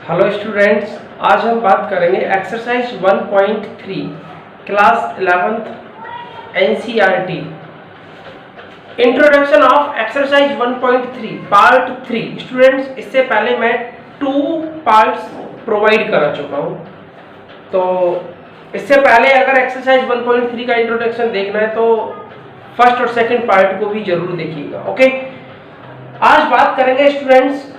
Hello students, आज हम बात करेंगे exercise 1.3 class 11th NCERT introduction of exercise 1.3 part 3। Students, इससे पहले मैं 2 पार्ट्स प्रोवाइड करा चुका हूँ, तो इससे पहले अगर एक्सरसाइज 1.3 का इंट्रोडक्शन देखना है तो फर्स्ट और सेकंड पार्ट को भी जरूर देखिएगा। ओके, आज बात करेंगे students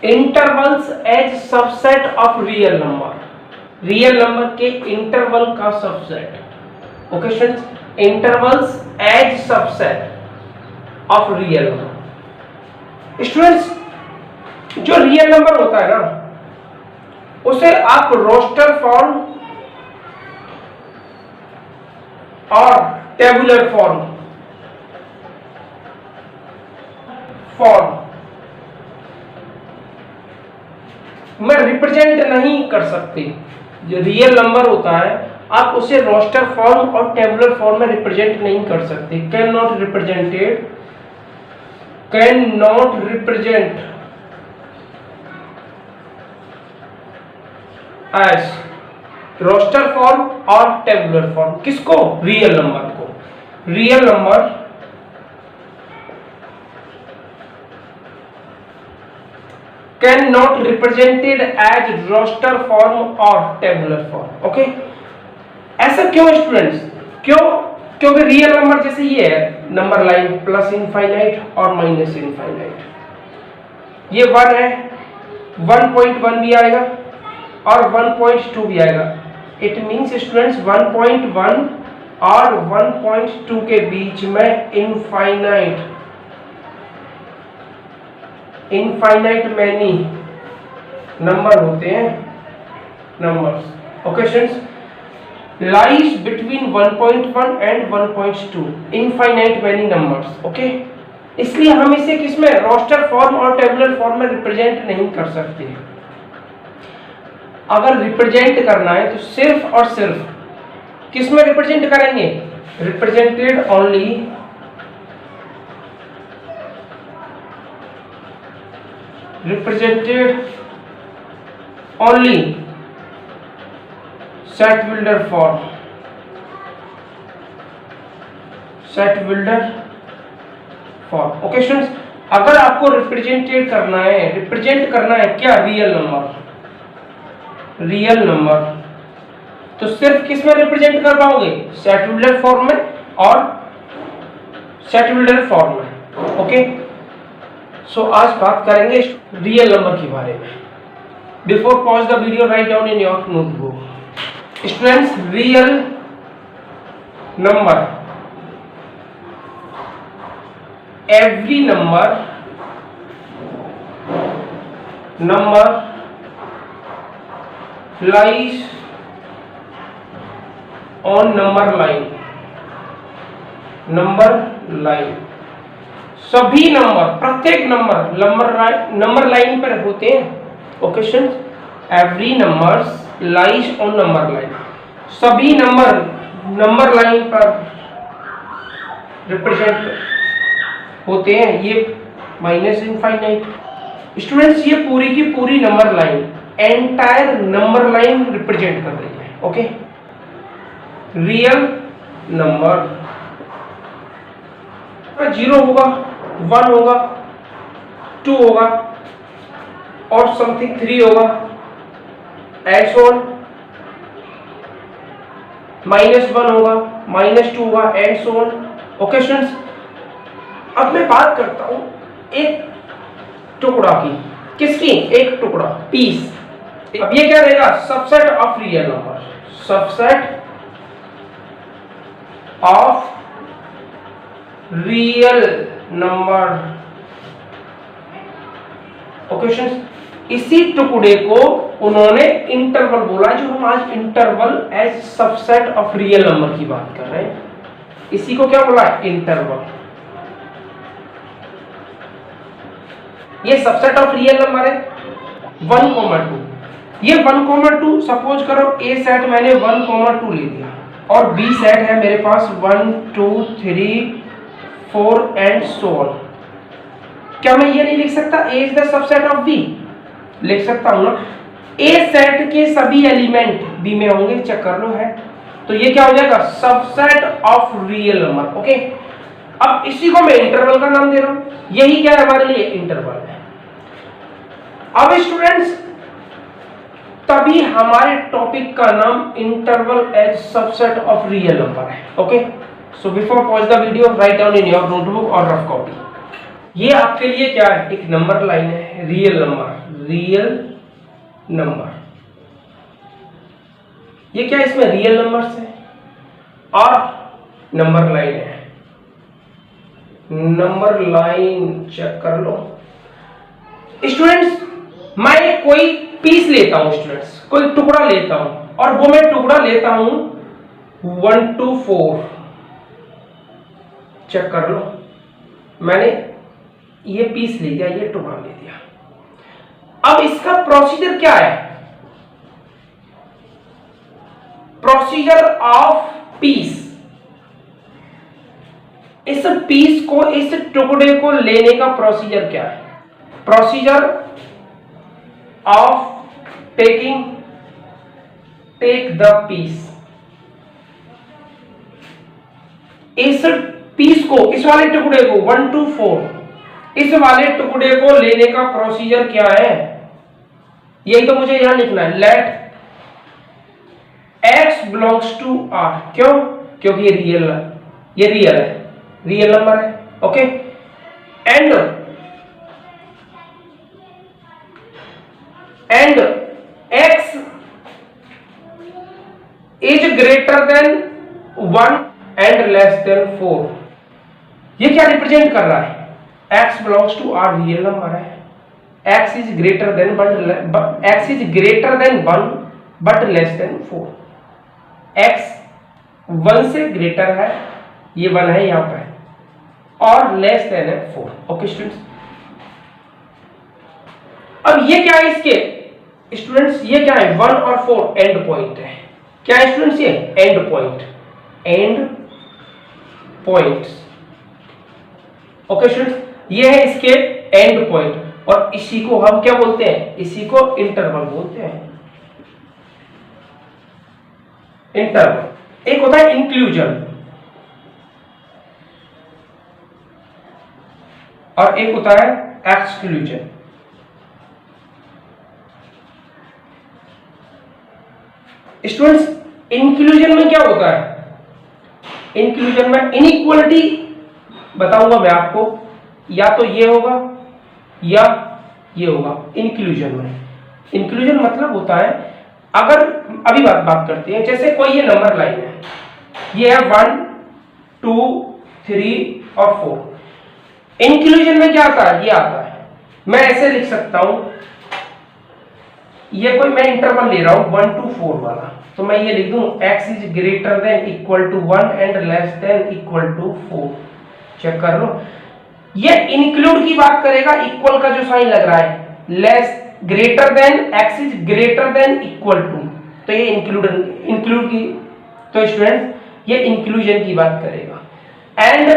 intervals as subset of real number. Real number के इंटरवल का subset. Okay students, intervals as subset of real number. Students, जो रियल नंबर होता है ना, उसे आप रोस्टर फॉर्म और टेबुलर फॉर्म में रिप्रेजेंट नहीं कर सकते। जो रियल नंबर होता है आप उसे रोस्टर फॉर्म और टेबुलर फॉर्म में रिप्रेजेंट नहीं कर सकते। Can not represent as roster form और टेबुलर फॉर्म। किसको? रियल नंबर को। Real number can not represented as roster form और टेबुलर फॉर्म। ओके, ऐसा क्यों स्टूडेंट्स? क्यों? क्योंकि रियल नंबर जैसे ये है नंबर लाइन प्लस इनफाइनाइट और माइनस इनफाइनाइट, ये 1 है, 1.1 भी आएगा और 1.2 भी आएगा। इट मींस स्टूडेंट्स 1.1 और 1.2 के बीच में इनफाइनाइट मैनी नंबर होते हैं, numbers. Okay students, lies between 1.1 and 1.2 infinite many numbers. Okay, इसलिए हम इसे किसमें? रोस्टर फॉर्म और टेबुलर फॉर्म में रिप्रेजेंट नहीं कर सकते। अगर रिप्रेजेंट करना है तो सिर्फ और सिर्फ किसमें रिप्रेजेंट करेंगे? Represented only set builder form. Okay students, अगर आपको रिप्रेजेंट करना है क्या? रियल नंबर, तो सिर्फ किस में रिप्रेजेंट कर पाओगे? सेट बिल्डर फॉर्म में और सेट बिल्डर फॉर्म में। ओके, सो आज बात करेंगे रियल नंबर के बारे में। Before pause the video, write down in your notebook. Students, real number, every number lies on number line। सभी नंबर, प्रत्येक नंबर लाइन पर होते हैं। Okay students, every numbers lies on number line. सभी number line पर represent होते हैं। ये माइनस इनफाइनाइट। स्टूडेंट्स, ये पूरी की पूरी number line, entire number line represent कर रही है। ओके, रियल नंबर 0 होगा, 1 होगा, 2 होगा और समथिंग 3 होगा, एंड सो ऑन। -1 होगा, -2 होगा, and so on. Okay students, अब मैं बात करता हूं एक टुकड़ा की। किसकी? एक टुकड़ा, पीस। अब ये क्या रहेगा? Subset of real number. Subset of real number. Okay students, इसी टुकड़े को उन्होंने इंटरवल बोला, जो हम आज interval as subset of real number की बात कर रहे हैं। इसी को क्या बोला? इंटरवल। ये सबसेट ऑफ रियल नंबर है 1,2। ये 1,2 सपोज करो ए सेट मैंने 1,2 ले लिया और बी सेट है मेरे पास 1 2 3 4 एंड सो ऑन। क्या मैं ये नहीं लिख सकता A is the subset of B? लिख सकता हूं ना। ए सेट के सभी एलिमेंट बी में होंगे, चेक कर लो है। तो ये क्या हो जाएगा, subset of real number. Okay, अब इसी को मैं इंटरवल का नाम दे रहा हूं, यही क्या है हमारे लिए, इंटरवल है। अब स्टूडेंट्स तभी हमारे टॉपिक का नाम interval as subset of real number है। Okay, so before pause the video write down in your notebook और रफ कॉपी। ये आपके लिए क्या है, एक नंबर लाइन है, रियल नंबर, रियल नंबर। ये क्या, इसमें रियल नंबर्स है और नंबर लाइन है। नंबर लाइन चेक कर लो स्टूडेंट्स। मैं कोई पीस लेता हूं स्टूडेंट्स, कोई टुकड़ा लेता हूं और वो मैं टुकड़ा लेता हूं 1 to 4, चेक कर लो। मैंने ये पीस ले दिया, ये टुकड़ा ले दिया। अब इसका प्रोसीजर क्या है, प्रोसीजर ऑफ पीस। इस पीस को, इस टुकड़े को लेने का प्रोसीजर क्या है, procedure of take the piece. इस पीस को, इस वाले टुकड़े को 1 to 4, इस वाले टुकड़े को लेने का प्रोसीजर क्या है, यही तो मुझे यहां लिखना है। Let x belongs to r, क्यों, क्योंकि ये रियल है, रियल नंबर है। Okay, and x is greater than 1 and less than 4। ये क्या रिप्रेजेंट कर रहा है, x belongs to r real number है, x is greater than 1 but less than 4। x 1 से ग्रेटर है, ये 1 है यहां पर, और लेस देन है 4। ओके स्टूडेंट्स, अब ये क्या है इसके स्टूडेंट्स, ये क्या है, 1 और 4 एंड पॉइंट है। क्या है स्टूडेंट्स, ये and point, and points. Okay students, ये है इसके एंड पॉइंट, और इसी को हम क्या बोलते हैं, इसी को इंटरवल बोलते हैं, इंटरवल। एक होता है इंक्लूजन और एक होता है एक्सक्लूजन। स्टूडेंट्स, इंक्लूजन में क्या होता है, इंक्लूजन में इनइक्वालिटी बताऊंगा मैं आपको, या तो ये होगा या ये होगा। इंक्लूजन में, इंक्लूजन मतलब होता है, अगर अभी बात करते हैं, जैसे कोई ये नंबर लाइन है, ये है 1 2 3 और 4। इंक्लूजन में क्या आता है, ये आता है, मैं ऐसे लिख सकता हूं, ये कोई मैं इंटरवल ले रहा हूं 1 to 4 वाला, तो मैं ये लिख दूं x is greater than equal to 1 and less than equal to 4। Check कर लो, ये इंक्लूड की बात करेगा, इक्वल का जो साइन लग रहा है, less greater than, x is greater than equal to, तो ये इंक्लूड की, तो स्टूडेंट ये इंक्लूजन की बात करेगा। And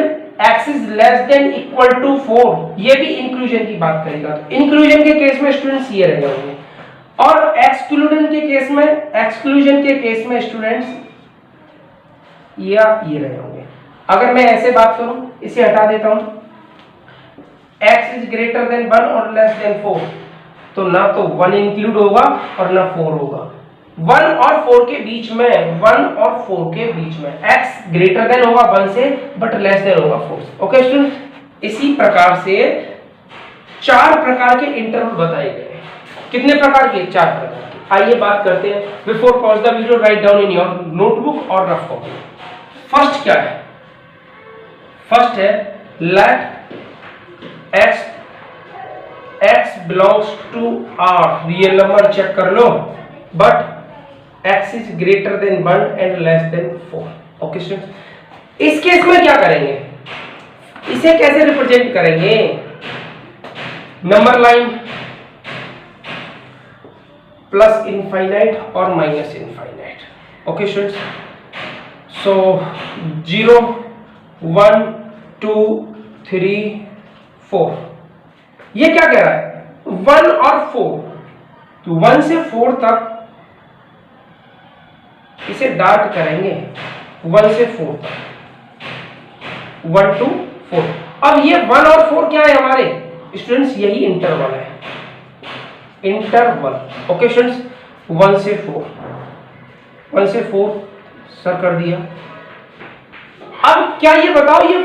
x is less than equal to 4, ये भी इंक्लूजन की बात करेगा। तो इंक्लूजन के केस में स्टूडेंट्स ये रह जाएंगे, और एक्सक्लूजन के केस में स्टूडेंट्स ये रहे होंगे। अगर मैं ऐसे बात करूं, इसे हटा देता हूं, x इज ग्रेटर देन 1 और लेस देन 4, तो ना तो 1 इंक्लूड होगा और ना 4 होगा। 1 और 4 के बीच में, 1 और 4 के बीच में x ग्रेटर देन होगा 1 से, बट लेस देन होगा 4 से। ओके स्टूडेंट, इसी प्रकार से 4 प्रकार के इंटरवल बताए गए। कितने प्रकार के, 4 प्रकार के। आइए बात करते हैं। Before pause the video write down in your notebook और रफ कॉपी। फर्स्ट क्या है, फर्स्ट है let x belongs to r real number, check कर लो, but x is greater than 1 and less than 4। Okay students, इस case में क्या करेंगे, इसे कैसे रिप्रेजेंट करेंगे, नंबर लाइन प्लस इनफाइनाइट और minus infinite. Okay students, so 0 1 2 3 4, ये क्या कह रहा है, 1 और 4, तो 1 से 4 तक इसे डार्क करेंगे, 1 से 4 तक, 1 to 4। अब ये 1 और 4 क्या है हमारे स्टूडेंट्स, यही इंटरवल है, इंटरवल। ओके स्टूडेंट्स, 1 से 4, 1 से 4 सर कर दिया। अब क्या ये बताओ, ये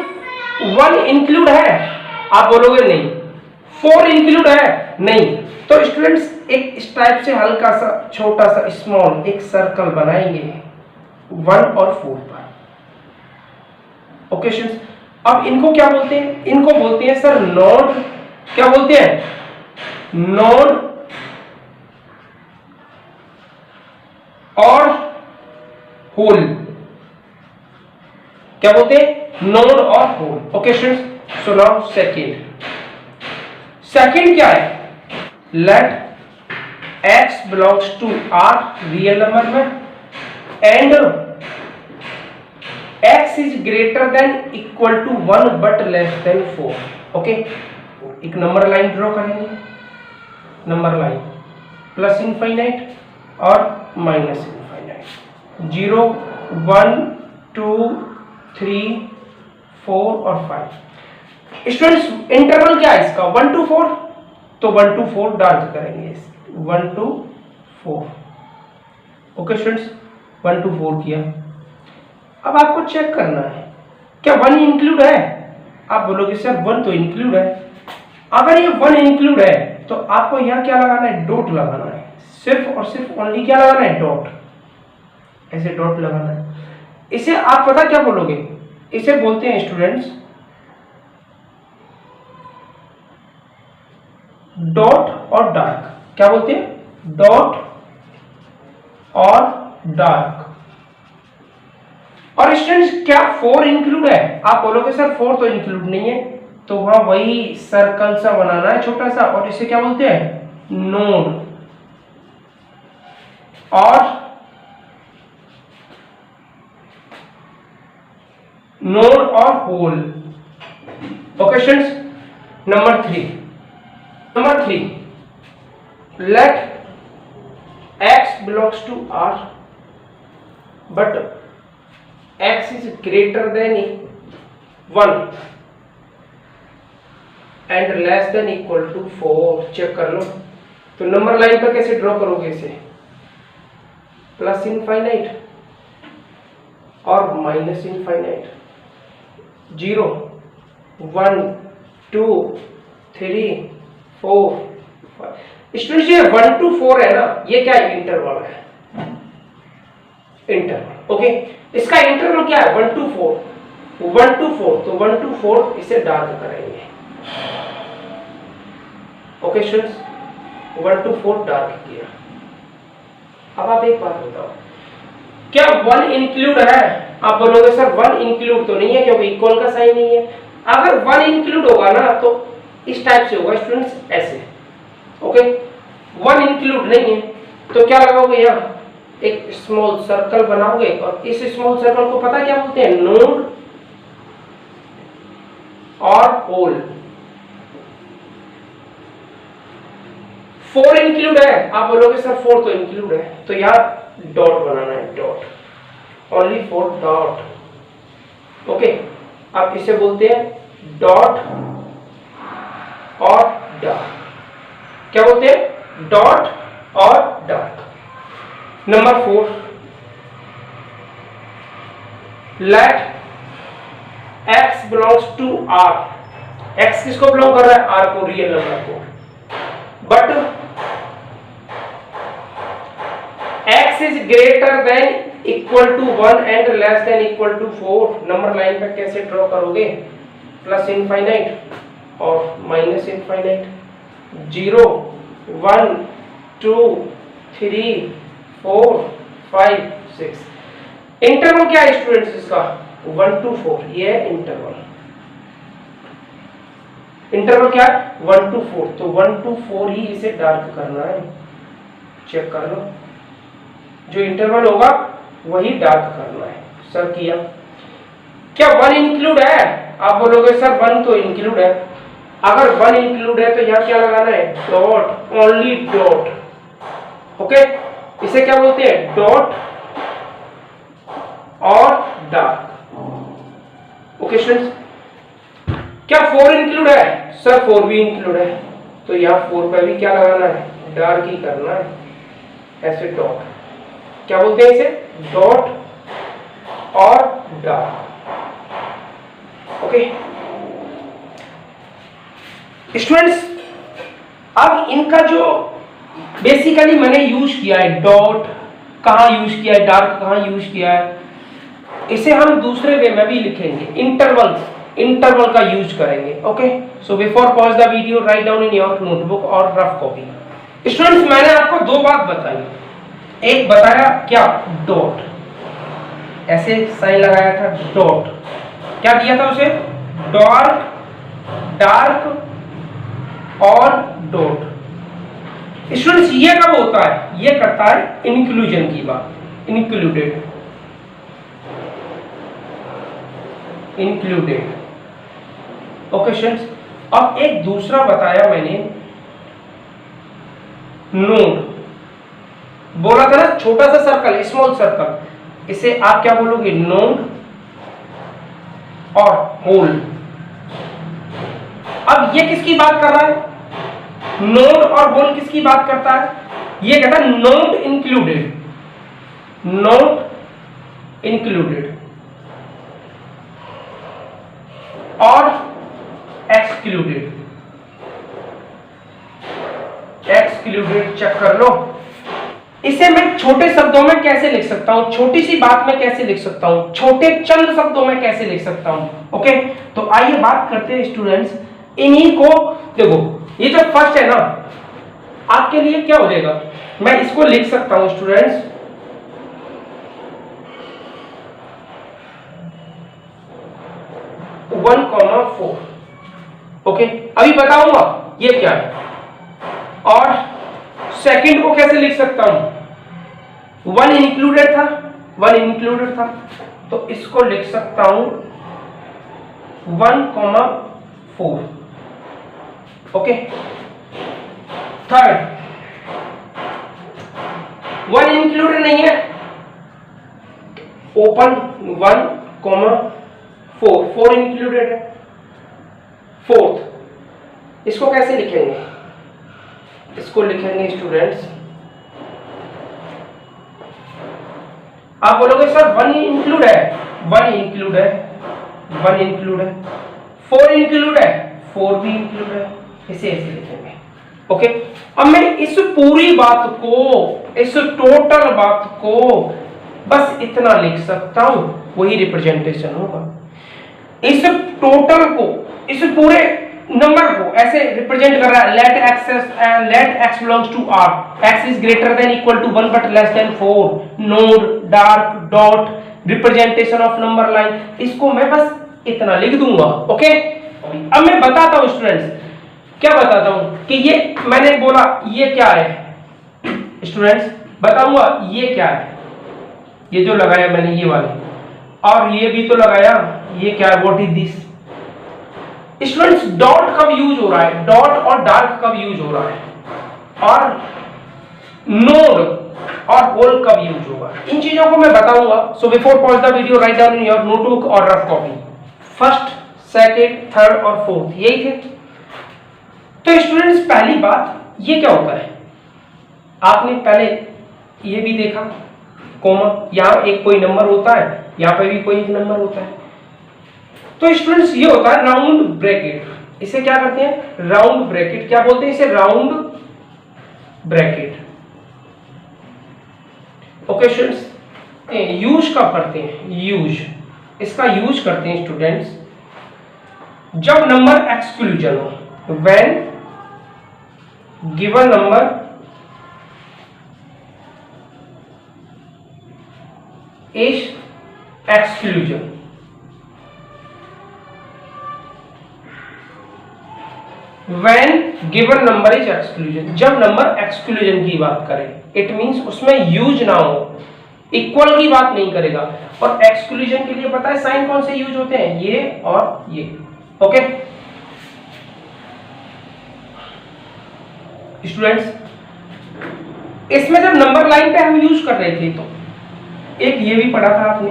1 इंक्लूड है? आप बोलोगे नहीं। 4 इंक्लूड है? नहीं। तो स्टूडेंट्स एक इस टाइप से हल्का सा छोटा सा स्मॉल एक सर्कल बनाएंगे 1 और 4 पर। ओके स्टूडेंट्स, अब इनको क्या बोलते हैं? इनको बोलते हैं सर नोड। क्या बोलते हैं? नोड और होल। क्या बोलते हैं? नोड और hole. Okay students, so now second क्या है? Let x belongs to R real number में and x is greater than equal to 1 but less than 4। Okay, एक नंबर लाइन ड्रॉ करेंगे, नंबर लाइन प्लस इनफाइनाइट और minus infinite, 0 1 2 3 4 और 5। Students interval क्या है इसका? 1 to 4, तो 1 to 4 डार्क करेंगे, 1 to 4। ओके स्टूडेंट्स, 1 to 4 किया। अब आपको चेक करना है क्या 1 इंक्लूड है? आप बोलोगे सर 1 तो इंक्लूड है। अगर ये 1 इंक्लूड है तो आपको यहां क्या लगाना है? डॉट लगाना है, सिर्फ और सिर्फ ओनली क्या लगाना है? डॉट, ऐसे डॉट लगाना है। इसे आप पता क्या बोलोगे? इसे बोलते हैं स्टूडेंट्स डॉट और डार्क। क्या बोलते हैं? डॉट और डार्क। और स्टूडेंट्स क्या 4 इंक्लूड है? आप बोलोगे सर 4 तो इंक्लूड नहीं है, तो वहां वही सर्कल सा बनाना है छोटा सा, और इसे क्या बोलते हैं? नोड और hole. Okay students, number 3 let x belongs to R but x is greater than 1 and less than equal to 4। Check कर लो। तो नंबर लाइन पर कैसे ड्रॉ करोगे इसे? प्लस इनफाइनाइट और माइनस इनफाइनाइट, 0 1 2 3 4 5। स्टूडेंट्स ये 1 to 4 है ना, ये क्या है? इंटरवल है, इंटरवल। ओके, इसका इंटरवल क्या है? 1 to 4, 1 to 4, तो 1 to 4 इसे डार्क करेंगे। ओके स्टूडेंट्स, 1 to 4 डार्क किया। अब आप एक बात बताओ, क्या 1 इंक्लूड है? आप बोलोगे सर 1 इंक्लूड तो नहीं है क्योंकि इक्वल का साइन नहीं है। अगर 1 इंक्लूड होगा ना तो इस टाइप से होगा स्टूडेंट्स, ऐसे। ओके, 1 इंक्लूड नहीं है तो क्या लगाओगे? यहाँ एक स्मॉल सर्कल बनाओगे, और इस स्मॉल सर्कल को पता क्या बोलते हैं? नोड और होल। 4 इंक्लूड है? आप बोलोगे सर 4 तो इंक्लूड है, तो यहाँ डॉट बनाना है, dot, only for dot. Okay, आप इसे बोलते हैं डॉट और डार्क। क्या बोलते हैं? डॉट और dark. Number 4 let x belongs to R। x किसको बिलोंग कर रहा है? R को, रियल नंबर को। But x is greater than equal to 1 and less than equal to 4। Number line पे कैसे ड्रॉ करोगे? प्लस इनफाइनाइट और माइनस इनफाइनाइट, 0 1 2 3 4 5 6। इंटरवल क्या है स्टूडेंट्स इसका? 1 to 4, ये है इंटरवल। इंटरवल क्या है? 1 to 4, तो 1 to 4 ही इसे डार्क करना है। चेक कर लो, जो इंटरवल होगा वही डार्क करना है। सर किया। क्या 1 इंक्लूड है? आप बोलोगे सर 1 तो इंक्लूड है। अगर 1 इंक्लूड है तो यहाँ क्या लगाना है? Dot, only dot. ओके, इसे क्या बोलते हैं? डॉट और डार्क। ओके स्टूडेंट्स, क्या 4 इंक्लूड है? सर 4 भी इंक्लूड है, तो यहाँ 4 पे भी क्या लगाना है? डार्क ही करना है, ऐसे डॉट। क्या बोलते हैं इसे? डॉट और डार्क। ओके स्टूडेंट्स, अब इनका जो बेसिकली मैंने यूज किया है, डॉट कहाँ यूज किया है, डार्क कहाँ यूज किया है, इसे हम दूसरे वे में भी लिखेंगे, इंटरवल का यूज करेंगे। Okay, so before pause the video write down in your notebook और रफ कॉपी। स्टूडेंट्स, मैंने आपको 2 बात बताई। एक बताया क्या? डॉट, ऐसे साइन लगाया था डॉट, क्या दिया था उसे? डार्क और डॉट। स्टूडेंट्स, ये कब होता है? ये करता है इंक्लूजन की बात, इंक्लूडेड। ओके स्टूडेंट्स, अब एक दूसरा बताया मैंने, नोड। बोला था ना छोटा सा सर्कल, स्मॉल सर्कल, इसे आप क्या बोलोगे? नोड और होल। अब ये किसकी बात कर रहा है? नोड और होल किसकी बात करता है? ये कहता है नोड इंक्लूडेड, नोड इंक्लूडेड और एक्सक्लूडेड। एक्सक्लूडेड चेक कर लो। इसे मैं छोटे शब्दों में कैसे लिख सकता हूं? छोटी सी बात में कैसे लिख सकता हूं? छोटे चंद शब्दों में कैसे लिख सकता हूं? ओके, तो आइए बात करते हैं स्टूडेंट्स, इन्हीं को देखो। ये जो फर्स्ट है ना, आपके लिए क्या हो जाएगा? मैं इसको लिख सकता हूं स्टूडेंट्स, 1,4। ओके, अभी बताऊंगा ये क्या है। और सेकंड को कैसे लिख सकता हूं? 1 इंक्लूडेड था, तो इसको लिख सकता हूं 1,4। ओके, थर्ड 1 इंक्लूडेड नहीं है, ओपन 1,4, 4 इंक्लूडेड है। फोर्थ, इसको कैसे लिखेंगे? इसको लिखेंगे स्टूडेंट्स, आप बोलोगे सर 1 इंक्लूड है, 1 इंक्लूड है, 1 इंक्लूड है, 4 इंक्लूड है, 4 भी इंक्लूड है, इसे ऐसे लिखेंगे। ओके, अब मैं इस पूरी बात को, इस टोटल बात को बस इतना लिख सकता हूं, वही रिप्रेजेंटेशन होगा। इस टोटल को, इस पूरे नंबर को ऐसे रिप्रेजेंट कर रहा है, let x belongs to R, x is greater than equal to 1 but less than 4, node, dark, dot, representation of number line, इसको मैं बस इतना लिख दूंगा। ओके, अब मैं बताता हूं स्टूडेंट्स, क्या बताता हूं कि ये मैंने बोला ये क्या है स्टूडेंट्स, बताऊंगा ये क्या है, ये जो लगाया मैंने ये वाले, और ये भी तो लगाया, ये क्या है? What is this students? Dot कब यूज हो रहा है? डॉट और डार्क कब यूज हो रहा है? और नोड और होल कब यूज होगा? इन चीजों को मैं बताऊंगा। So before pause the video write down in your notebook और rough copy, first, second, third और फोर्थ, यही थे। तो स्टूडेंट्स, पहली बात, ये क्या होता है? आपने पहले ये भी देखा, कॉमा, यहां एक कोई नंबर होता है, यहां पे भी कोई एक नंबर होता है। तो स्टूडेंट्स, ये होता है राउंड ब्रैकेट। इसे क्या करते हैं? Round bracket. क्या बोलते हैं इसे? Round bracket. Okay students, use कब करते हैं? यूज, इसका यूज करते हैं स्टूडेंट्स जब नंबर एक्सक्लूजन हो, when given number is exclusion. When given number is exclusion, जब नंबर एक्सक्लूजन की बात करें, इट मींस उसमें यूज ना हो, इक्वल की बात नहीं करेगा। और एक्सक्लूजन के लिए पता है साइन कौन से यूज होते हैं? ये और ये। ओके स्टूडेंट्स, इसमें जब नंबर लाइन पे हम यूज कर रहे थे तो एक ये भी पढ़ा था आपने,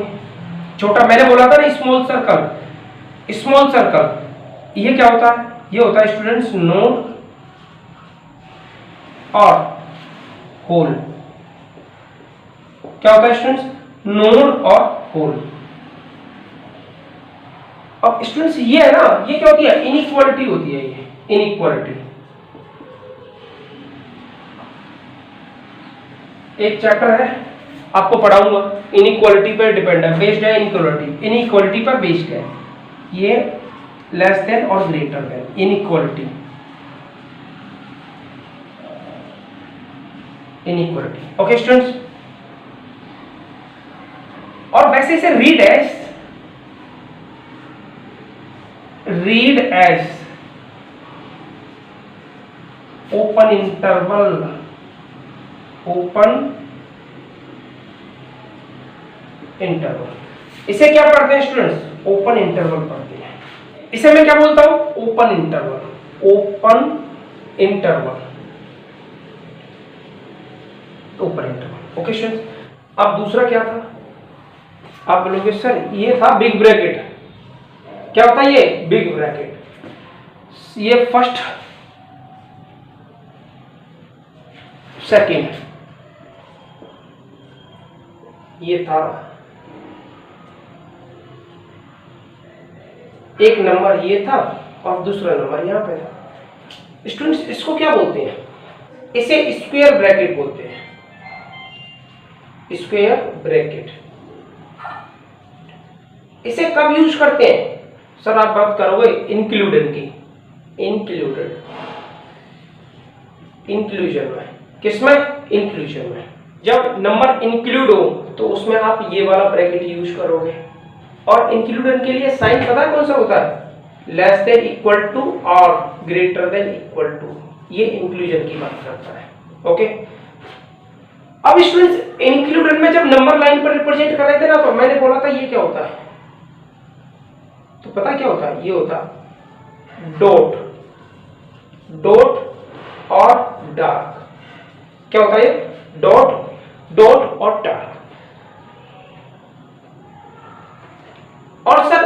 छोटा, मैंने बोला था ना स्मॉल सर्कल, स्मॉल सर्कल, ये क्या होता है? ये होता है स्टूडेंट्स नोड और होल। क्या होता है स्टूडेंट्स? नोड और होल। अब स्टूडेंट्स ये है ना, ये क्या होती है? इनइक्वालिटी होती है, ये इनइक्वालिटी। एक चैप्टर है आपको पढ़ाऊंगा, इनइक्वालिटी पर डिपेंड है, बेस्ड है इनइक्वालिटी, इनइक्वालिटी पर बेस्ड है ये, लेस देन और greater than, inequality, inequality. Okay students, और वैसे इसे read as open interval, open interval. इसे क्या पढ़ते हैं स्टूडेंट्स? ओपन इंटरवल पढ़ते हैं। इसे मैं क्या बोलता हूं? Open interval, open interval, open interval. Okay students, अब दूसरा क्या था? आप बोलोगे सर ये था बिग ब्रैकेट। क्या होता है ये? Big bracket. ये फर्स्ट, सेकेंड, ये था एक नंबर, ये था, और दूसरा नंबर यहां पे था। स्टूडेंट्स इसको क्या बोलते हैं? इसे स्क्वायर ब्रैकेट बोलते हैं, स्क्वायर ब्रैकेट। इसे कब यूज करते हैं सर? आप बात करोगे इंक्लूडेड की, इंक्लूडेड, इंक्लूजन में। किसमें? इंक्लूजन में। जब नंबर इंक्लूड हो तो उसमें आप ये वाला ब्रैकेट यूज करोगे। और इंक्लूडेड के लिए साइन पता है कौन सा होता है? लेस देन इक्वल टू और ग्रेटर देन इक्वल टू। ये इंक्लूजन की बात करता है। ओके, अब स्टूडेंट्स इंक्लूडेड में जब नंबर लाइन पर रिप्रेजेंट कर रहे थे ना, तो मैंने बोला था ये क्या होता है, तो पता क्या होता है? ये होता डॉट, डॉट और डार्क। क्या होता है ये? डॉट, डॉट और डार्क। और सर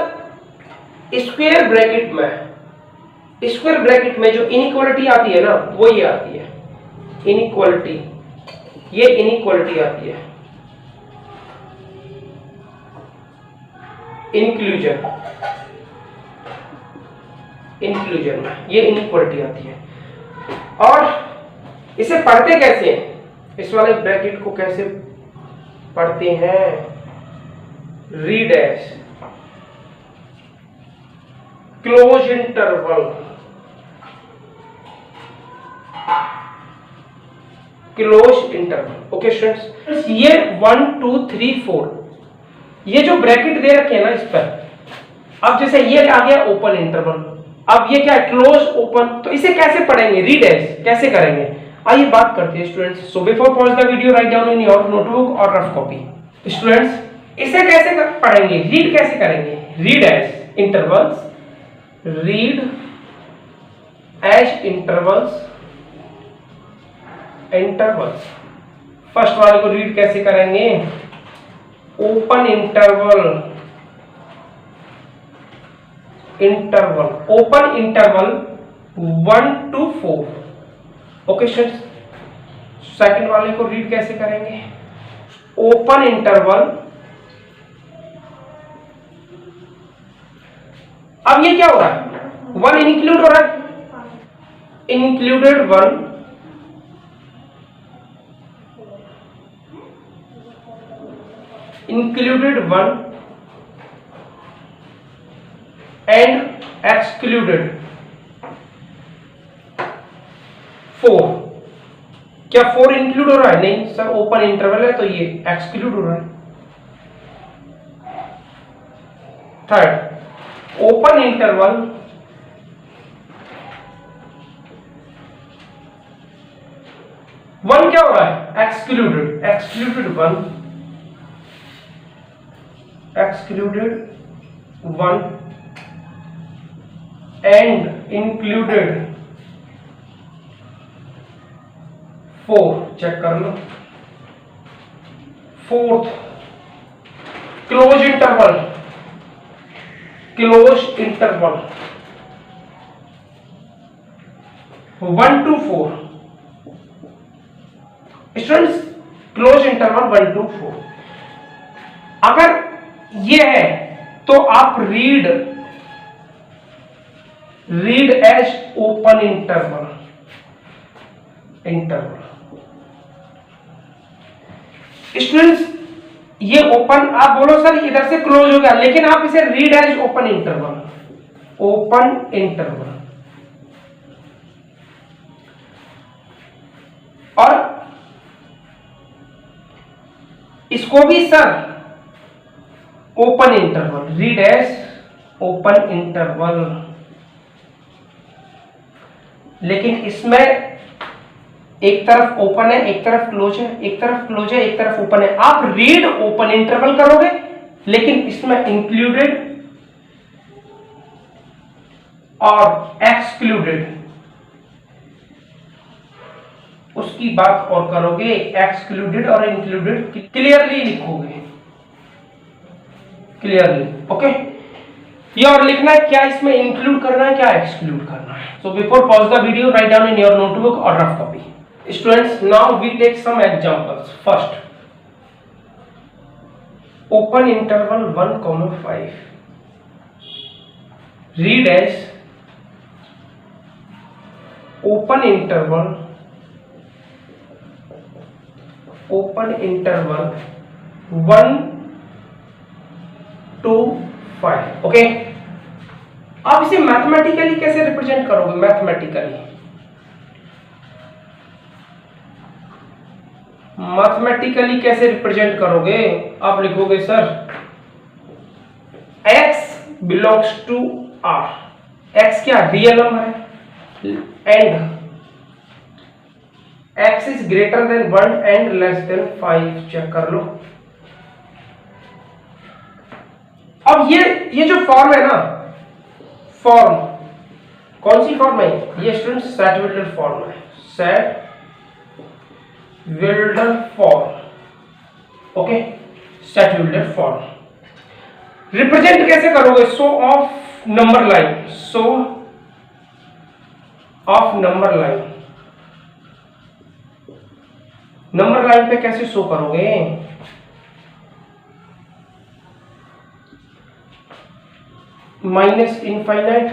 स्क्वायर ब्रैकेट में, स्क्वायर ब्रैकेट में जो इनइक्वालिटी आती है ना, वो ये आती है इनइक्वालिटी, ये इनइक्वालिटी आती है इंक्लूजन, इंक्लूजन में ये इनइक्वालिटी आती है। और इसे पढ़ते कैसे हैं? इस वाले ब्रैकेट को कैसे पढ़ते हैं? Read as close interval, close interval. Okay students, ये 1 2 3 4 ये जो ब्रैकेट दे रखे हैं ना इस पर, अब जैसे ये आ गया ओपन इंटरवल, अब ये क्या है? Close open. तो इसे कैसे पढ़ेंगे? रीड एज कैसे करेंगे? आइए बात करते हैं students. So before pause the video, write down in your notebook और रफ कॉपी। स्टूडेंट्स इसे कैसे पढ़ेंगे? रीड कैसे करेंगे? Read as intervals, read as intervals, intervals. First वाले को रीड कैसे करेंगे? Open interval, interval, open interval 1 to 4। Okay students, second वाले को रीड कैसे करेंगे? ओपन इंटरवल, अब ये क्या हो रहा है? 1 इंक्लूड हो रहा है, इंक्लूडेड 1, included 1 and excluded 4। क्या 4 इंक्लूड हो रहा है? नहीं सर, ओपन इंटरवल है तो ये एक्सक्लूड हो रहा है। थर्ड, ओपन इंटरवल, वन क्या हो रहा है? Excluded, excluded 1, excluded 1 and included 4 check कर लो। Fourth close interval, close interval 1 to 4। Students close interval 1 to 4 अगर ये है तो आप read as open interval. Students ये ओपन, आप बोलो सर इधर से क्लोज हो गया, लेकिन आप इसे read as open interval, open interval. और इसको भी sir open interval, read as open interval, लेकिन इसमें एक तरफ ओपन है, एक तरफ क्लोज है, एक तरफ क्लोज है, एक तरफ ओपन है। आप रीड ओपन इंटरवल करोगे, लेकिन इसमें इंक्लूडेड और एक्सक्लूडेड उसकी बात और करोगे। एक्सक्लूडेड और इंक्लूडेड क्लियरली लिखोगे, क्लियरली। ओके, ये और लिखना है क्या इसमें इंक्लूड करना है, क्या एक्सक्लूड करना है। So before pause the video, write down in your notebook और rough copy. Students, now we take some examples. First, open interval 1,5. Read as open interval 1 to 5. Okay. आप इसे मैथमेटिकली कैसे रिप्रेजेंट करोगे? मैथमेटिकली कैसे represent करोगे? आप लिखोगे sir x belongs to r। x क्या रियल नंबर है, and x is greater than 1 and less than 5। Check कर लो। अब ये जो फॉर्म है ना, फॉर्म कौन सी फॉर्म है? ये स्टूडेंट सेट-विल्डर फॉर्म है, set builder form. Okay, set builder form represent कैसे करोगे? Show of number line, show of number line. Number line पे कैसे शो करोगे? Minus infinite,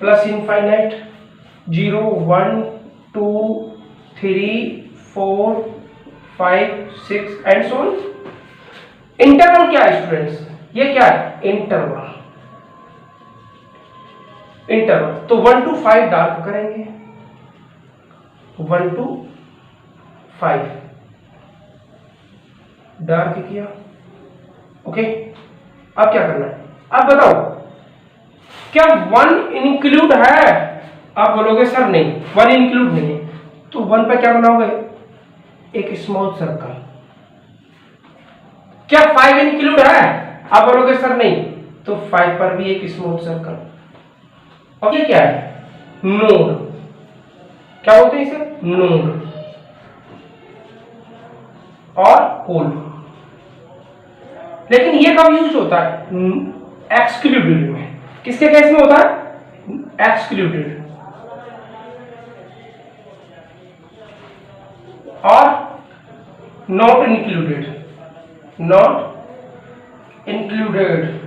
plus infinite, 0 1 2 3 4 5 6 and so on. Interval क्या है स्टूडेंट्स? ये क्या है? इंटरवल। तो 1 to 5 डार्क करेंगे, 1 to 5 डार्क किया। ओके, अब क्या करना है? अब बताओ क्या 1 इंक्लूड है? आप बोलोगे सर नहीं, 1 इंक्लूड नहीं है। तो 1 पे क्या बनाओगे? एक स्मॉल सर्कल। क्या 5 इंक्लूड है? आप बोलोगे सर नहीं, तो 5 पर भी एक स्मॉल सर्कल। और ये क्या है? नोड। क्या होते हैं इसे? नोड और होल। लेकिन ये कब यूज होता है? एक्सक्लूडेड में। किसके केस में होता है? एक्सक्लूडेड और not included, not included.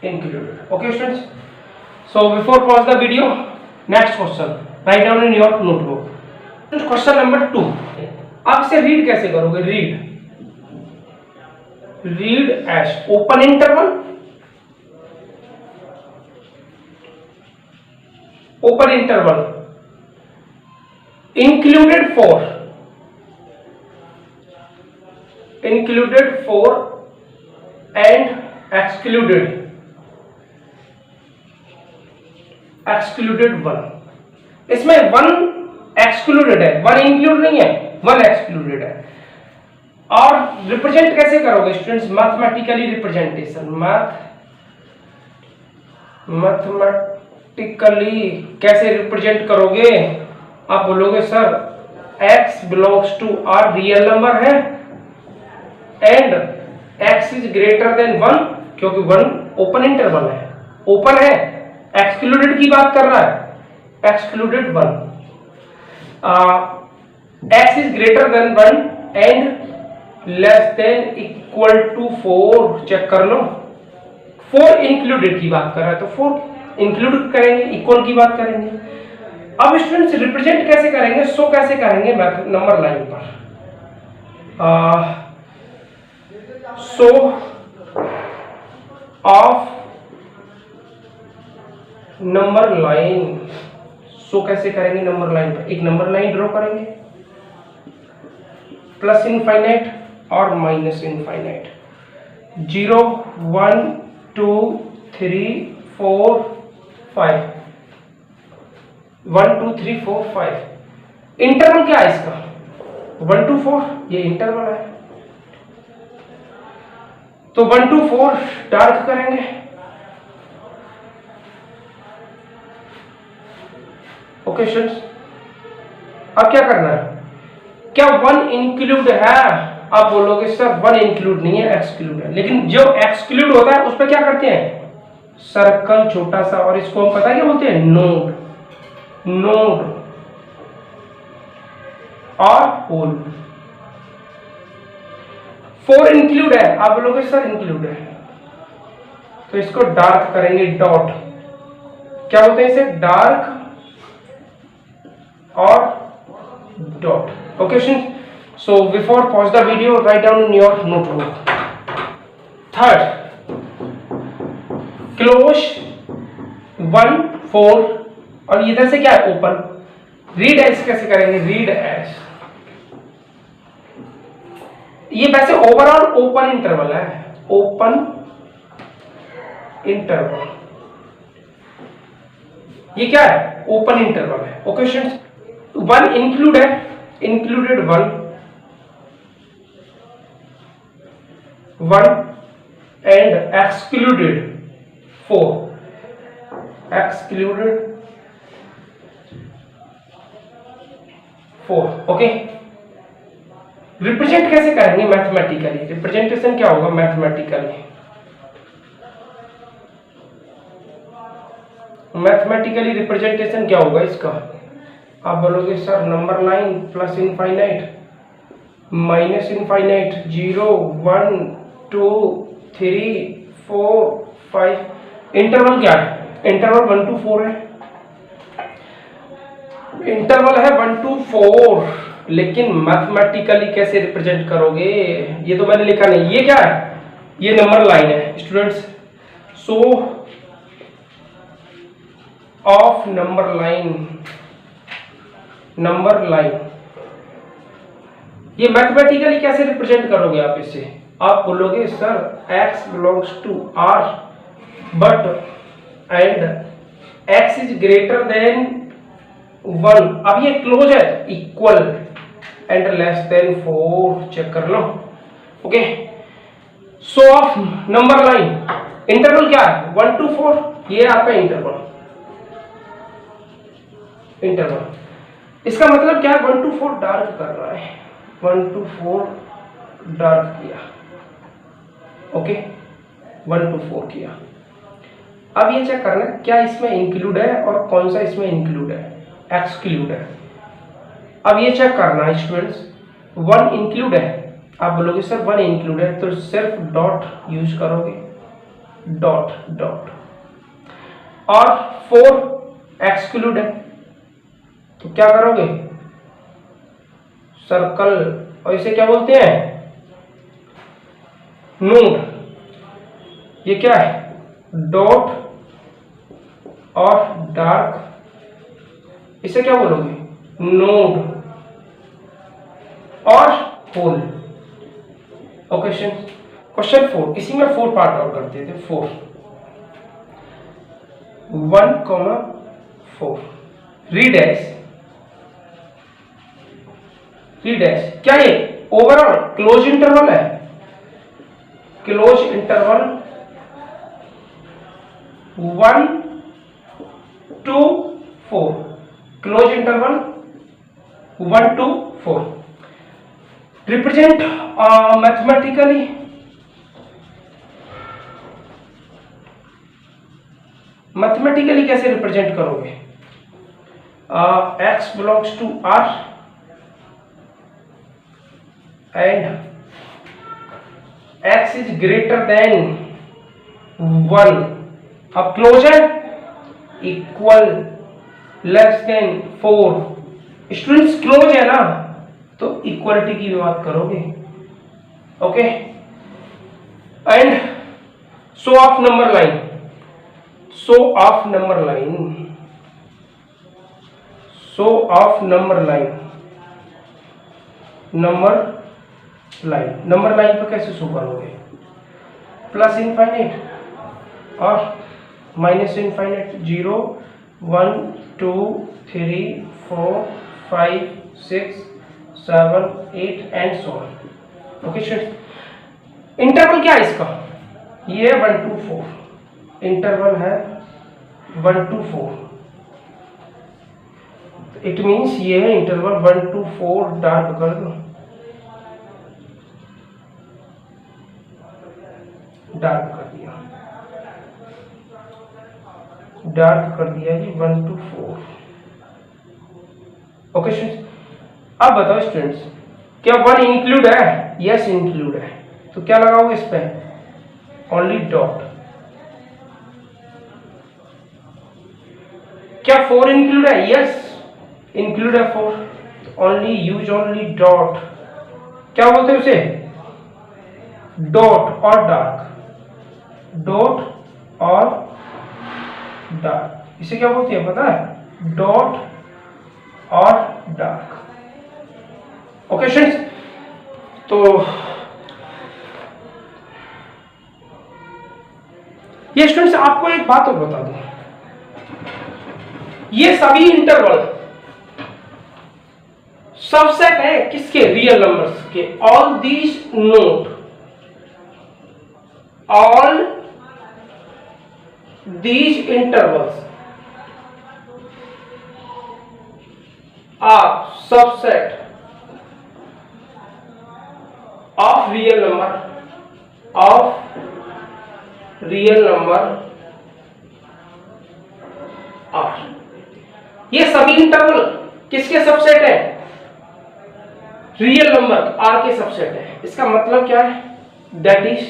Included. Okay students, so before pause the video, next question, write down in your notebook. Question number 2, आप इसे रीड कैसे करोगे? Read as open interval, open interval included 4 and excluded 1। इसमें 1 excluded है, 1 include नहीं है, 1 excluded है। और रिप्रेजेंट कैसे करोगे स्टूडेंट्स? मैथमेटिकली रिप्रेजेंटेशन, मैथमेटिकली कैसे रिप्रेजेंट करोगे? आप बोलोगे sir x belongs to R real number है and x is greater than 1, क्योंकि 1 ओपन इंटरवल है, ओपन है, एक्सक्लूडेड की बात कर रहा है, excluded 1, x is greater than 1 and less than equal to 4, check कर लो, 4 इंक्लूडेड की बात कर रहा है तो 4 इंक्लूड करेंगे, इक्वल की बात करेंगे। अब स्टूडेंट्स रिप्रेजेंट कैसे करेंगे, शो कैसे करेंगे नंबर लाइन पर? Show of number line, show कैसे करेंगे नंबर लाइन पर? एक नंबर लाइन ड्रॉ करेंगे, प्लस इनफाइनाइट और माइनस इनफाइनाइट, 0 1 2 3 4 5, 1 2 3 4 5। इंटरवल क्या है इसका? 1 to 4, ये इंटरवल है, तो 1 to 4 डार्क करेंगे, ओके स्टूडेंट्स। अब क्या करना है? क्या 1 इंक्लूड है? आप बोलोगे सर 1 इंक्लूड नहीं है, एक्सक्लूड है, लेकिन जो एक्सक्लूड होता है उस पर क्या करते हैं? सर्कल छोटा सा, और इसको हम पता है क्या बोलते हैं? नोड, नोड और होल। 4 इंक्लूड है, आप बोलोगे सर इंक्लूड है, तो इसको डार्क करेंगे, डॉट, क्या बोलते हैं इसे? डार्क और dot, okay students. So before pause the video, write down in your notebook. Third, close 1 4 और इधर से क्या है? ओपन। रीड एज कैसे करेंगे? रीड एज, ये वैसे ओवरऑल ओपन इंटरवल है, ओपन इंटरवल, ये क्या है? ओपन इंटरवल है, ओके स्टूडेंट्स। 1 इंक्लूड है, included 1 and excluded 4, excluded 4, okay. Represent कैसे करेंगे मैथमेटिकली? रिप्रेजेंटेशन क्या होगा मैथमेटिकली? मैथमेटिकली रिप्रेजेंटेशन क्या होगा इसका? आप बोलोगे sir number line plus infinite minus infinite, 0 1 2 3 4 5। Interval क्या है? इंटरवल 1 to 4 है, इंटरवल है 1 to 4, लेकिन मैथमेटिकली कैसे रिप्रेजेंट करोगे? ये तो मैंने लिखा नहीं, ये क्या है? ये नंबर लाइन है students. So of number line, number line, ये मैथमेटिकली कैसे रिप्रेजेंट करोगे आप इसे? आप बोलोगे sir x belongs to r but and x is greater than 1, अब ये क्लोज है, equal and less than 4, check कर लो, okay. So of number line, interval क्या है? 1 to 4, ये आपका इंटरवल, इंटरवल। इसका मतलब क्या है? 1 to 4 डार्क कर रहा है, 1 to 4 डार्क किया, ओके, 1 to 4 किया। अब ये चेक करना है क्या इसमें इंक्लूड है और कौन सा इसमें इंक्लूड है, एक्सक्लूड है। अब ये चेक करना है स्टूडेंट्स, 1 इंक्लूड है, आप बोलोगे सर 1 इंक्लूड है, तो सिर्फ डॉट यूज करोगे, डॉट डॉट, और 4 एक्सक्लूड है, तो क्या करोगे? सर्कल, और इसे क्या बोलते हैं? नोड। ये क्या है? डॉट और डार्क, इसे क्या बोलोगे? नोड और होल, ओके। क्वेश्चन 4, इसी में 4 पार्ट और करते थे, 4 1,4। रीड एज, रीड एज क्या ये ओवरऑल क्लोज इंटरवल है? Close interval 1 to 4, close interval 1 to 4। Represent mathematically, कैसे रिप्रेजेंट करोगे? x belongs to R and x is greater than 1। अब क्लोज है, equal, less than 4। Students close है ना, तो इक्वलिटी की बात करोगे। Okay, and show of number line, show of number line, show of number line, number line पर कैसे शो करोगे? प्लस इनफाइनाइट और minus infinite, 0 1 2 3 4 5 6 7 8 and so on. Okay students, interval क्या है इसका? ये 1 to 4 इंटरवल है, 1 to 4। इट मीन्स ये है इंटरवल 1 to 4। डार्क कर दो, डार्क कर दिया, डार्क कर दिया जी, 1 to 4। ओके स्टूडेंट्स, अब बताओ स्टूडेंट्स, क्या 1 इंक्लूड है? यस इंक्लूड है, तो क्या लगाओगे इस पे? Only dot. क्या 4 इंक्लूड है? यस इंक्लूड है 4, ओनली यूज ओनली डॉट। क्या बोलते हैं उसे? डॉट और डार्क, डॉट और डार्क, इसे क्या बोलते हैं पता है? डॉट और डार्क। ओके स्टूडेंट्स, तो ये स्टूडेंट्स आपको एक बात और बता दूं, ये सभी इंटरवल सबसेट है किसके? रियल नंबर्स के। All these note, all these intervals are subset of real number, are. ये सभी इंटरवल किसके सबसेट है? रियल नंबर आर के सबसेट है। इसका मतलब क्या है? That is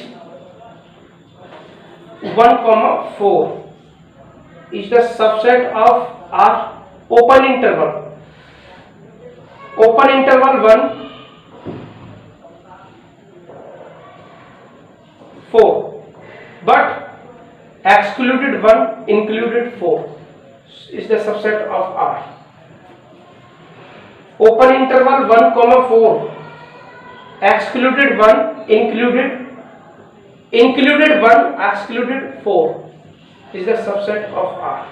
1,4 is the subset of R open interval 1 4 but excluded 1 included 4 is the subset of R. Open interval 1,4 excluded 1 included 1 excluded 4 is the subset of R.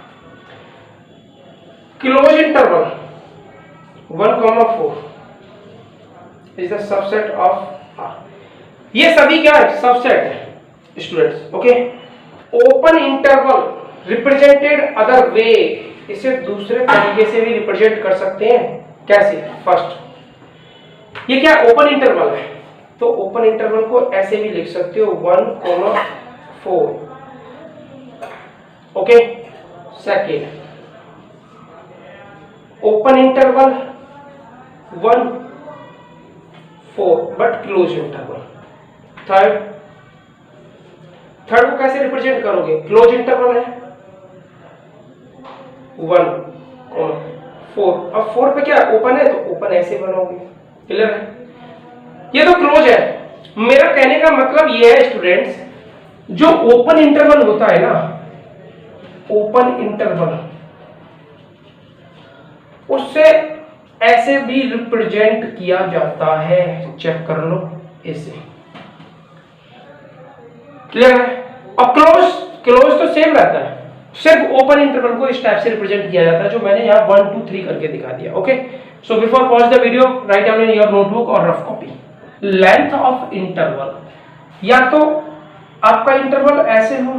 Closed interval 1,4 is the subset of R. ये सभी क्या है? Subset है students. Okay, open interval represented other way, इसे दूसरे तरीके से भी रिप्रेजेंट कर सकते हैं। कैसे? फर्स्ट, ये क्या ओपन इंटरवल है, तो ओपन इंटरवल को ऐसे भी लिख सकते हो 1,4। Okay, second open interval 1 4 but close interval. Third को कैसे रिप्रेजेंट करोगे? क्लोज इंटरवल है 1 4, अब 4 पे क्या ओपन है, तो ओपन ऐसे बनोगे। क्लियर है? ये तो क्लोज है। मेरा कहने का मतलब ये है स्टूडेंट्स, जो ओपन इंटरवल होता है ना, ओपन इंटरवल, उससे ऐसे भी रिप्रेजेंट किया जाता है। चेक कर लो इसे। क्लियर है? और क्लोज तो सेम रहता है, सिर्फ ओपन इंटरवल को इस टाइप से रिप्रेजेंट किया जाता है, जो मैंने यहाँ 1 2 3 करके दिखा दिया। Okay, so before pause the video, write down in your notebook और rough copy. Length of interval, या तो आपका इंटरवल ऐसे हो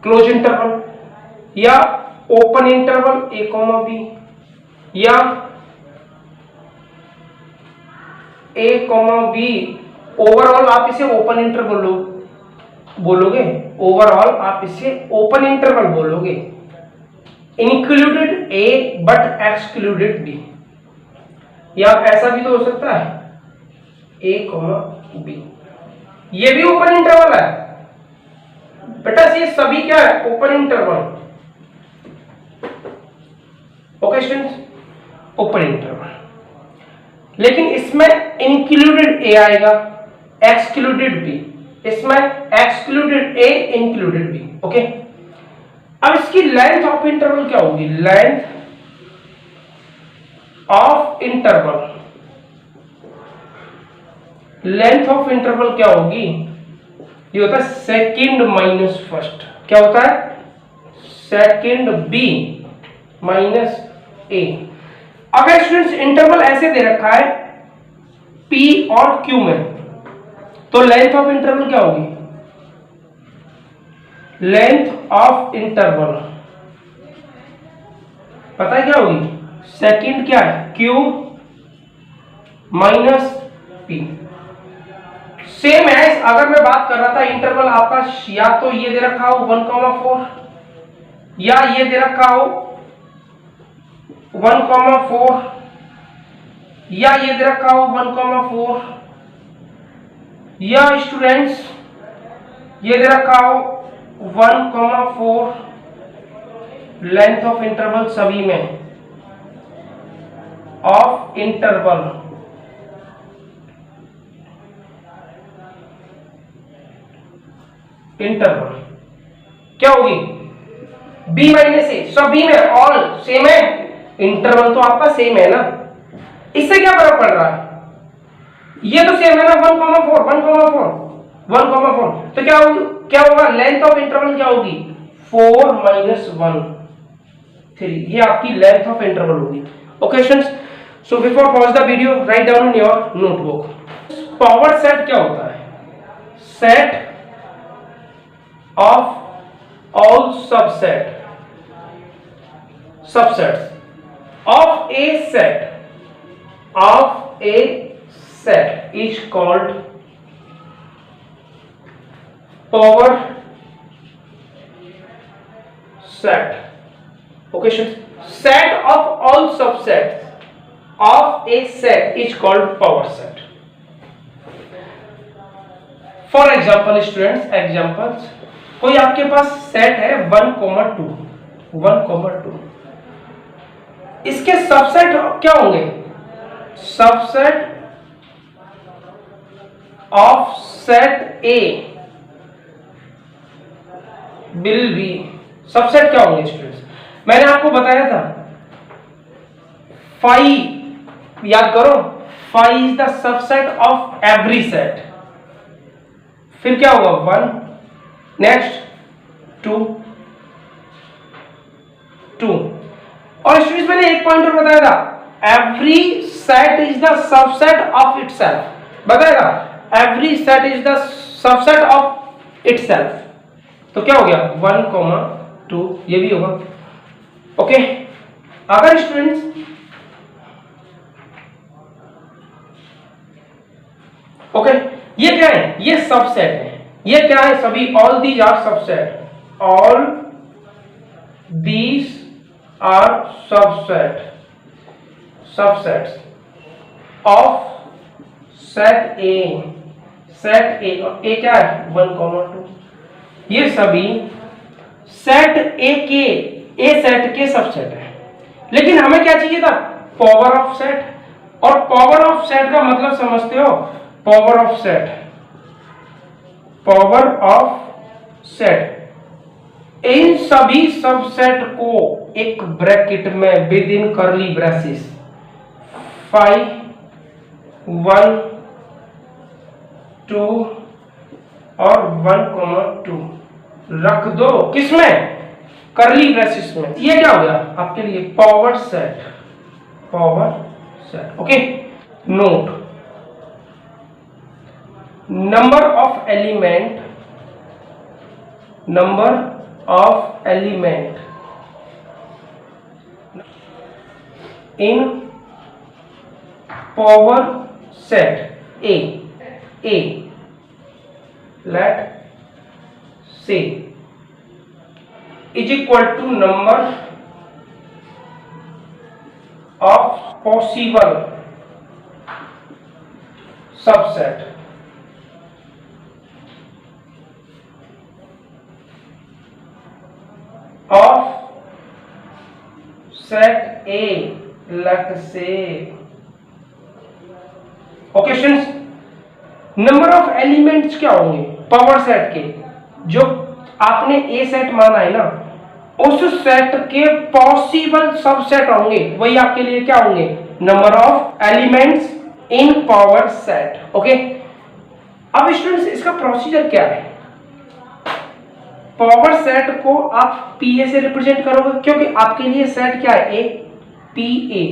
क्लोज इंटरवल या open interval a comma b या a कॉमा बी। ओवरऑल आप इसे ओपन इंटरवल बोलोगे, ओवरऑल आप इसे ओपन इंटरवल बोलोगे। Included a but excluded b, या ऐसा भी तो हो सकता है a कॉमा बी, ये भी ओपन इंटरवल है बेटा, ये सभी क्या है open interval. Okay students, open interval. लेकिन इसमें इंक्लूडेड ए आएगा, एक्सक्लूडेड बी, इसमें एक्सक्लूडेड ए इंक्लूडेड बी। ओके, अब इसकी लेंथ ऑफ इंटरवल क्या होगी? Length of interval, length of interval क्या होगी? ये होता है सेकंड माइनस फर्स्ट। क्या होता है? सेकंड बी माइनस ए। अगर स्टूडेंट्स इंटरवल ऐसे दे रखा है P और Q में, तो लेंथ ऑफ इंटरवल क्या होगी? लेंथ ऑफ इंटरवल पता है क्या होगी? सेकंड क्या है? Q minus P। Same as अगर मैं बात कर रहा था इंटरवल आपका या तो ये दे रखा हो 1,4 या ये दे रखा हो 1,4 या ये दे रखा हो 1,4 या स्टूडेंट्स ये दे रखा हो 1,4। लेंथ ऑफ इंटरवल सभी में ऑफ इंटरवल इंटरवल क्या होगी? b माइनस ए। सभी में ऑल सेम है, इंटरवल तो आपका सेम है ना, इससे क्या फर्क पड़ रहा है? ये तो सेम है ना 1,4 1,4 तो क्या होगा? लेंथ ऑफ इंटरवल क्या होगी? 4 माइनस 1 3, ये आपकी लेंथ ऑफ इंटरवल होगी। Okay students, so before pause the video write down in your notebook. Power set क्या होता है? Set of all subsets of a set is called power set. Okay, set of all subsets of a set is called power set. For example students, examples, कोई आपके पास set है 1,2 इसके subset क्या होंगे? Subset of set A will be, subset क्या होंगे students? मैंने आपको बताया था फाइव, याद करो, five is the subset of every set. फिर क्या होगा? 1, नेक्स्ट 2 और स्टूडेंट्स मैंने एक पॉइंटर बताया था, every set is the subset of itself. बताएगा every set is the subset of itself. तो क्या हो गया? 1,2 ये भी होगा। ओके, अगर स्टूडेंट्स ओके ये क्या है? ये सबसेट है। ये क्या है? सभी all these are subset, all these are subsets of set A. Set A क्या है? 1,2। ये सभी सेट ए के सेट के सबसेट है। लेकिन हमें क्या चाहिए था? Power of set. और पावर ऑफ सेट का मतलब समझते हो? Power of set, power of set, इन सभी सबसेट को एक ब्रैकेट में विद इन कर्ली ब्रेसेस 5 1 2 और 1,2 रख दो। किसमें? कर्ली ब्रेसेस में। ये क्या हो गया आपके लिए? Power set, power set. Okay, note, number of of element in power set A, let say is equal to number of possible subset of set A, let say okay students, number of elements क्या होंगे power set के, जो आपने ए set माना है ना, उस set के पॉसिबल सबसेट होंगे, वही आपके लिए क्या होंगे, number of elements in power set. Okay, अब स्टूडेंट्स इसका प्रोसीजर क्या है, पावर सेट को आप पीए से रिप्रेजेंट करोगे, क्योंकि आपके लिए सेट क्या है, A, P A,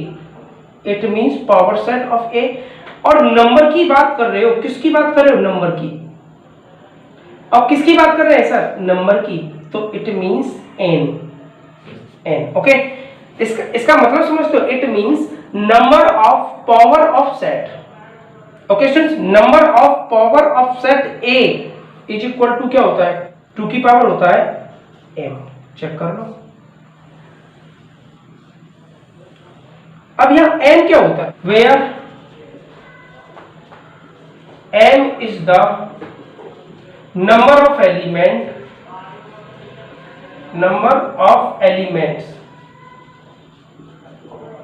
it means power set of A. और नंबर की बात कर रहे हो, किसकी बात कर रहे हो, नंबर की। अब किसकी बात कर रहे हैं सर, नंबर की, तो it means N, N. Okay, इसका मतलब समझते हो, it means number of power of set. Okay students, number of power of set A is equal to क्या होता है, 2 की पावर होता है m। चेक कर लो। अब यहां n क्या होता है, where m is the number of elements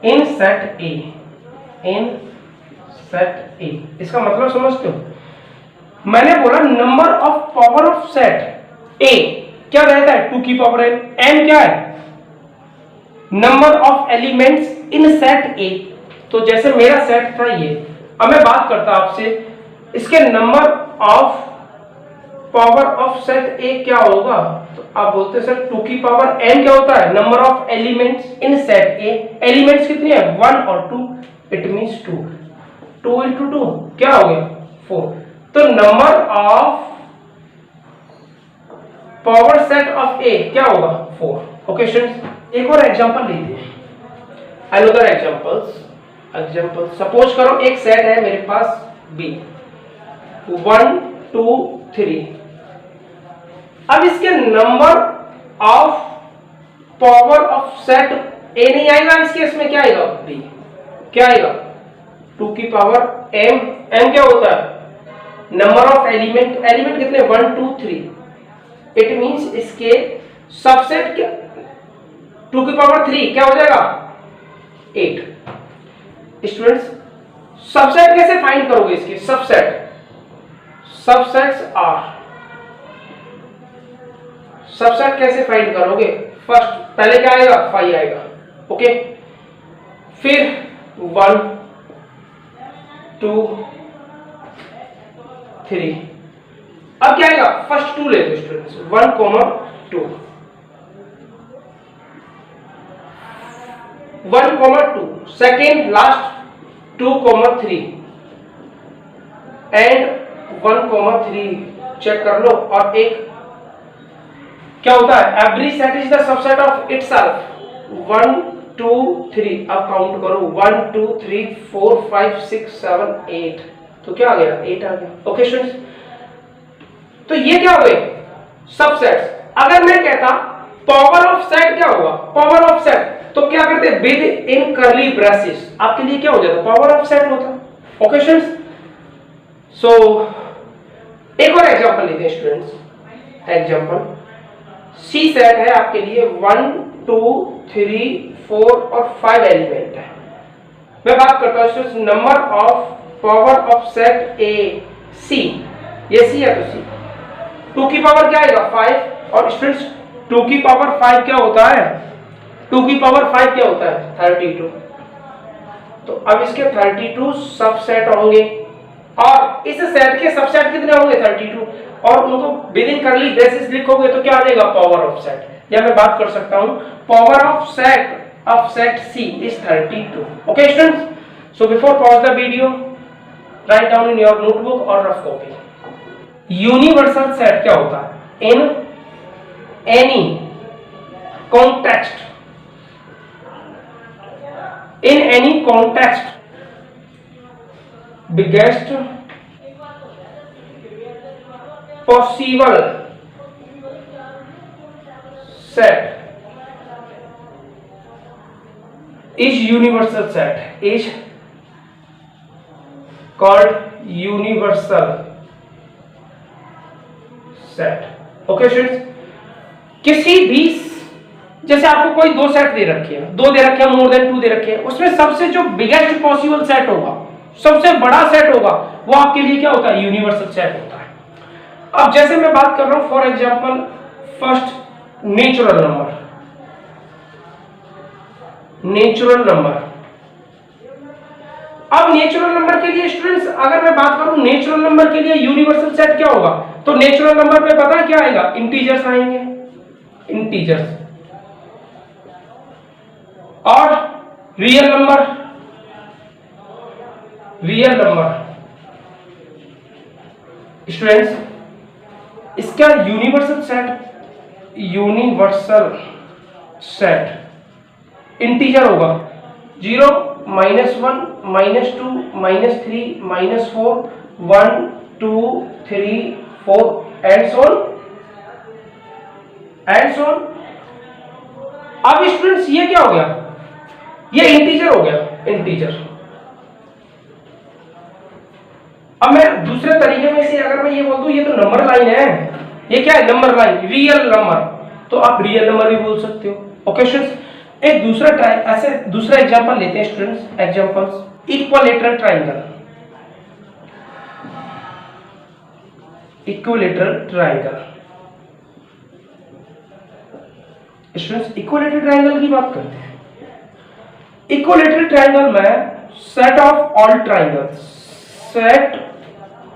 in set A, in set A। इसका मतलब समझते हो, मैंने बोला number of power of set A क्या रहता है, 2 की पावर n, m क्या है, number of elements in set A। तो जैसे मेरा सेट था ये, अब मैं बात करता आपसे, इसके number of power of set A क्या होगा, तो आप बोलते हैं सर 2 की पावर n क्या होता है, number of elements in set A. Elements कितनी है, 1 और 2, इट मींस 2, 2 into 2 क्या हो गया, 4। तो number of power set of A क्या होगा, 4। ओके स्टूडेंट्स, एक और एग्जांपल लेते हैं, अनदर एग्जांपल। सपोज करो एक सेट है मेरे पास बी, 1 2 3। अब इसके number of power of set ए नहीं आएगा, इस केस में क्या आएगा, बी। क्या आएगा, 2 की पावर m, m क्या होता है, नंबर ऑफ एलिमेंट, एलिमेंट कितने, 1 2 3, इट मींस इसके सबसेट क्या, 2 की पावर 3 क्या हो जाएगा, 8। स्टूडेंट्स, सबसेट कैसे फाइंड करोगे इसके, सबसेट्स आर, सबसेट कैसे फाइंड करोगे, फर्स्ट पहले क्या आएगा, 5 आएगा। ओके, फिर 1 2 3, अब क्या आएगा, फर्स्ट 2 ले लो students, 1 2, 1 2, second last 2 3 and 1 3, check कर लो। और एक क्या होता है, every set is the subset of itself, 1 2 3, अब काउंट करो, 1 2 3 4 5 6 7 8, तो क्या आ गया, 8 आ गया। ओके स्टूडेंट्स, तो ये क्या हो गए, सबसेट्स। अगर मैं कहता पावर ऑफ सेट क्या होगा, पावर ऑफ सेट, तो क्या करते, विद इन कर्ली ब्रेसेस, आपके लिए क्या हो जाता, पावर ऑफ सेट होता। ओके स्टूडेंट्स, सो एक और एग्जांपल लेते हैं स्टूडेंट्स। एग्जांपल, सी सेट है आपके लिए, 1 2 3 4 और 5 एलिमेंट है। मैं बात करता हूं students, number of power of set A C, ये सी है तो सी, 2 की पावर क्या आएगा, 5। और स्टूडेंट्स 2 की पावर 5 क्या होता है, 2 की पावर 5 क्या होता है, 32। तो अब इसके 32 सबसेट होंगे, और इस सेट के सबसेट कितने होंगे, 32, और उनको विद इन कर्ली ब्रेसेस लिखोगे तो क्या आ जाएगा, पावर ऑफ सेट। या मैं बात कर सकता हूं, power of set C is 32। Okay students, so before pause the video, write down in your notebook और रफ कॉपी, यूनिवर्सल सेट क्या होता है, in any context, in any context, biggest possible set is universal set, is called universal set. Okay students, किसी भी, जैसे आपको कोई दो सेट दे रखे हैं, दो दे रखे हैं, मोर देन टू दे रखे हैं, उसमें सबसे जो बिगेस्ट पॉसिबल सेट होगा, सबसे बड़ा सेट होगा, वो आपके लिए क्या होता है? यूनिवर्सल सेट होता है। अब जैसे मैं बात कर रहा हूं for example first natural number, natural number. अब नेचुरल नंबर के लिए स्टूडेंट्स अगर मैं बात करूं नेचुरल नंबर के लिए यूनिवर्सल सेट क्या होगा, तो नेचुरल नंबर पे पता है क्या आएगा? इंटीजर्स आएंगे, इंटीजर्स। और real number, real number students, इसका universal set, universal set integer होगा, 0, -1, -2, -3, -4, 1, 2, 3, 4 and so on, and so on. अब स्टूडेंट्स ये क्या हो गया? ये इंटीजर हो गया, इंटीजर। अब मैं दूसरे तरीके में से अगर मैं ये बोल दूं ये तो नंबर लाइन है, ये क्या है? नंबर लाइन, रियल नंबर, तो आप रियल नंबर भी बोल सकते हो। ओके स्टूडेंट्स, एक दूसरा ऐसे दूसरा एग्जांपल लेते हैं students, examples, equilateral triangle, equilateral triangle. Students equilateral triangle की बात करते हैं। इक्विलैटरल ट्रायंगल में set of all triangles, set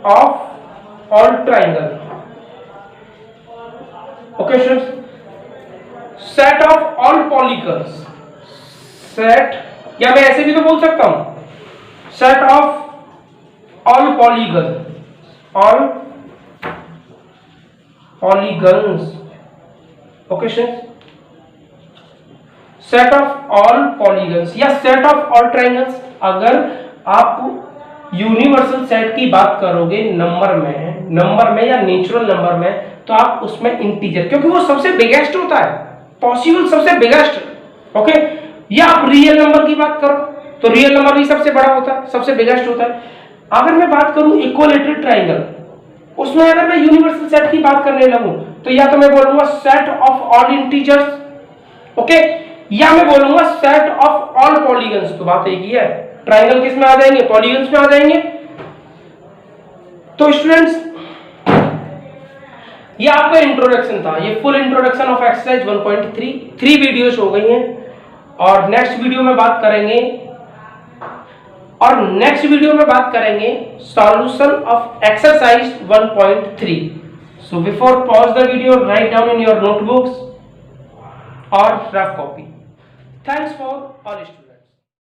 of all triangle, okay students, set of all polygons, set, या मैं ऐसे भी तो बोल सकता हूं, set of all polygon, all polygons, okay students, set of all polygons या सेट ऑफ ऑल ट्रायंगल्स। अगर आप यूनिवर्सल सेट की बात करोगे नंबर में या नेचुरल नंबर में, तो आप उसमें इंटीजर, क्योंकि वो सबसे बिगेस्ट होता है, पॉसिबल सबसे बिगेस्ट, ओके। या आप रियल नंबर की बात करो तो रियल नंबर भी सबसे बड़ा होता है, सबसे बिगेस्ट होता है। अगर मैं बात करूं इक्विलैटरल ट्रायंगल, उसमें अगर मैं यूनिवर्सल सेट की बात करने लगूं तो या तो मैं बोलूंगा set of all integers, okay, या मैं बोलूंगा सेट ऑफ ऑल पॉलीगन्स। तो बात एक ही है, ट्रायंगल किस में आ जाएंगे? पॉलीगन्स में आ जाएंगे। तो स्टूडेंट्स ये आपका इंट्रोडक्शन था, ये full introduction of exercise 1.3, 3 videos हो गई हैं, और नेक्स्ट वीडियो में बात करेंगे solution of exercise 1.3। So before pause the video, write down in your notebooks और rough copy. Thanks for all students.